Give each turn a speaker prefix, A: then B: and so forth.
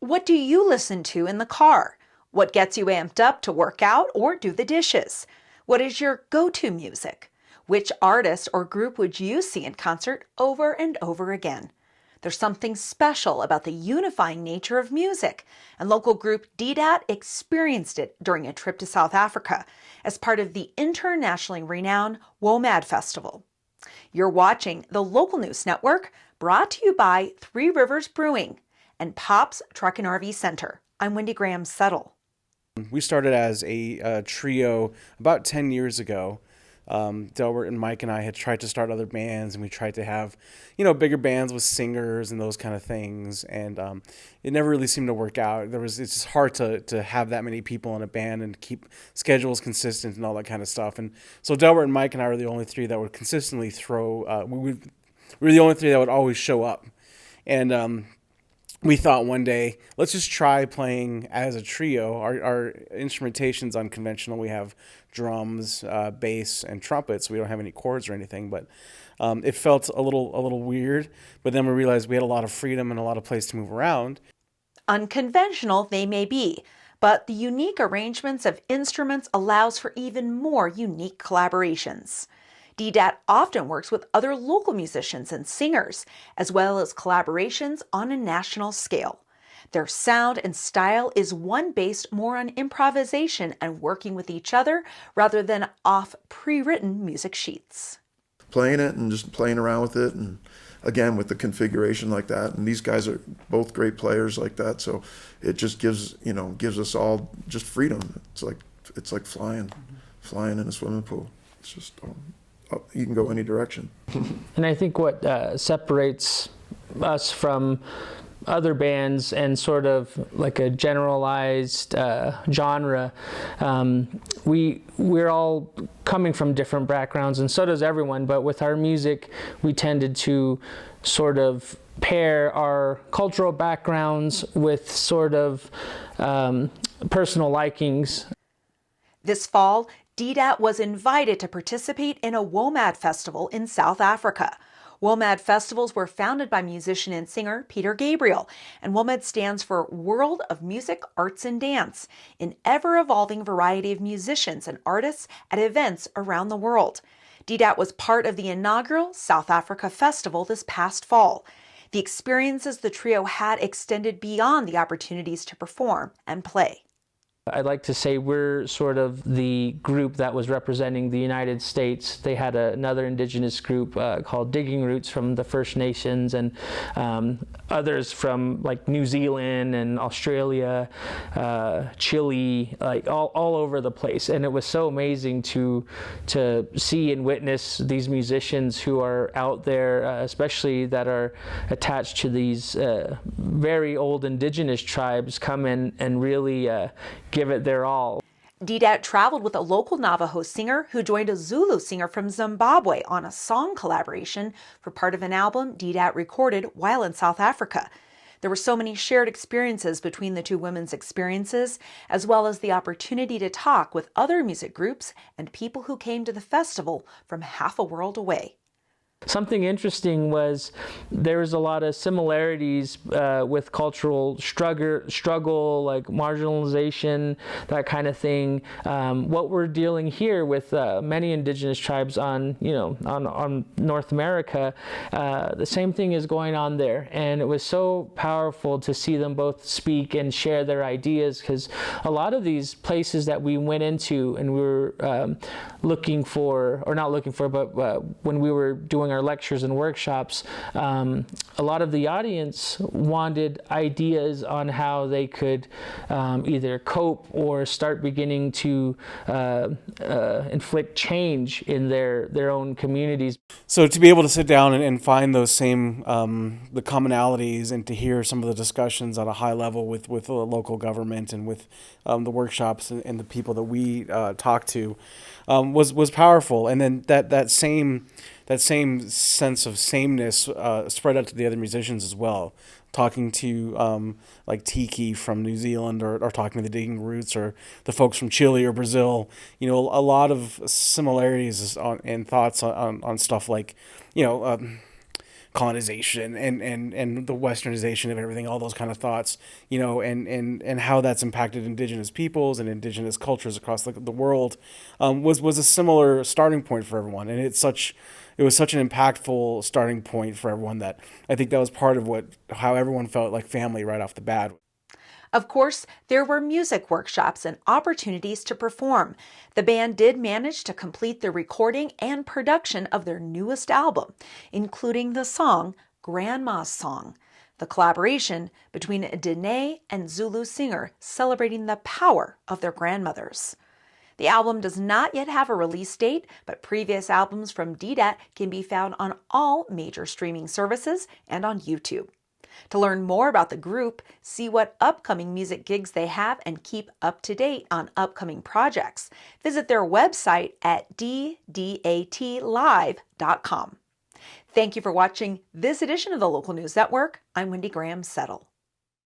A: What do you listen to in the car? What gets you amped up to work out or do the dishes? What is your go-to music? Which artist or group would you see in concert over and over again? There's something special about the unifying nature of music, and local group DDAT experienced it during a trip to South Africa as part of the internationally renowned WOMAD Festival. You're watching the Local News Network, brought to you by Three Rivers Brewing and Pop's Truck and RV Center. I'm Wendy Graham-Settle.
B: We started as a trio about 10 years ago. Delbert and Mike and I had tried to start other bands, and we tried to have, bigger bands with singers and those kind of things. And it never really seemed to work out. It's just hard to have that many people in a band and keep schedules consistent and all that kind of stuff. And so Delbert and Mike and I were the only three that would consistently we were the only three that would always show up. And we thought one day, let's just try playing as a trio. Our instrumentation's unconventional. We have drums, bass, and trumpets. We don't have any chords or anything, but it felt a little weird. But then we realized we had a lot of freedom and a lot of place to move around.
A: Unconventional they may be, but the unique arrangements of instruments allows for even more unique collaborations. DDAT often works with other local musicians and singers, as well as collaborations on a national scale. Their sound and style is one based more on improvisation and working with each other rather than off pre-written music sheets.
C: Playing it and just playing around with it, and again with the configuration like that. And these guys are both great players like that, so it just gives us all just freedom. It's like flying in a swimming pool. It's just you can go any direction.
D: And I think what separates us from other bands and sort of like a generalized genre, we're all coming from different backgrounds, and so does everyone, but with our music we tended to sort of pair our cultural backgrounds with sort of personal likings.
A: This fall, DDAT was invited to participate in a WOMAD festival in South Africa. WOMAD festivals were founded by musician and singer Peter Gabriel, and WOMAD stands for World of Music, Arts, and Dance, an ever-evolving variety of musicians and artists at events around the world. DDAT was part of the inaugural South Africa Festival this past fall. The experiences the trio had extended beyond the opportunities to perform and play.
D: I'd like to say we're sort of the group that was representing the United States. They had another indigenous group called Digging Roots from the First Nations, and others from like New Zealand and Australia, Chile, like all over the place. And it was so amazing to see and witness these musicians who are out there, especially that are attached to these very old indigenous tribes, come in and really give it their all.
A: DDAT traveled with a local Navajo singer who joined a Zulu singer from Zimbabwe on a song collaboration for part of an album DDAT recorded while in South Africa. There were so many shared experiences between the two women's experiences, as well as the opportunity to talk with other music groups and people who came to the festival from half a world away.
D: Something interesting was there was a lot of similarities with cultural struggle, like marginalization, that kind of thing. What we're dealing here with many indigenous tribes on North America, the same thing is going on there. And it was so powerful to see them both speak and share their ideas, because a lot of these places that we went into and we were when we were doing our lectures and workshops, a lot of the audience wanted ideas on how they could either cope or start beginning to inflict change in their own communities.
B: So to be able to sit down and find those same the commonalities, and to hear some of the discussions on a high level with the local government and with the workshops and the people that we talked to was powerful. And then that same sense of sameness spread out to the other musicians as well. Talking to like Tiki from New Zealand, or talking to the Digging Roots, or the folks from Chile or Brazil, a lot of similarities and thoughts on stuff like, colonization and the westernization of everything, all those kind of thoughts, and how that's impacted indigenous peoples and indigenous cultures across the world, was a similar starting point for everyone. And it was such an impactful starting point for everyone that I think that was part of how everyone felt like family right off the bat.
A: Of course, there were music workshops and opportunities to perform. The band did manage to complete the recording and production of their newest album, including the song Grandma's Song, the collaboration between a Dene and Zulu singer celebrating the power of their grandmothers. The album does not yet have a release date, but previous albums from DDAT can be found on all major streaming services and on YouTube. To learn more about the group, see what upcoming music gigs they have, and keep up to date on upcoming projects, visit their website at ddatlive.com. Thank you for watching this edition of the Local News Network. I'm Wendy Graham Settle.